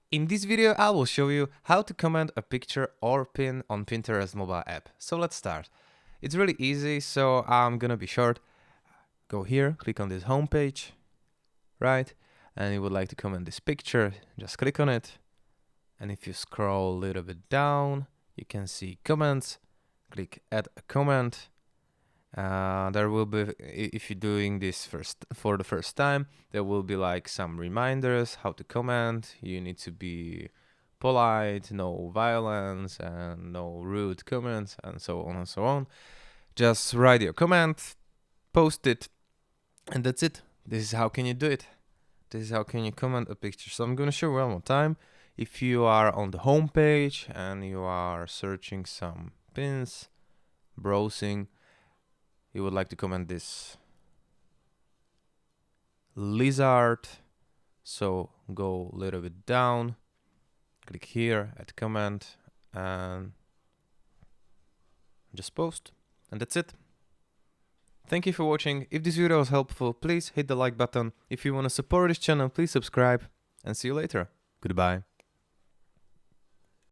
In this video, I will show you how to comment a picture or pin on Pinterest mobile app. So let's start. It's really easy, so I'm gonna be short. Go here, click on this home page, right? And you would like to comment this picture, just click on it. And if you scroll a little bit down, you can see comments. Click add a comment. There will be, if you're doing this for the first time, there will be like some reminders how to comment. You need to be polite, no violence, and no rude comments, and so on and so on. Just write your comment, post it, and that's it. This is how can you do it. This is how can you comment a picture. So I'm gonna show you one more time. If you are on the home page and you are searching some pins, browsing, you would like to comment this lizard. So go a little bit down, click here, add comment, and just post. And that's it. Thank you for watching. If this video was helpful, please hit the like button. If you want to support this channel, please subscribe, and see you later. Goodbye.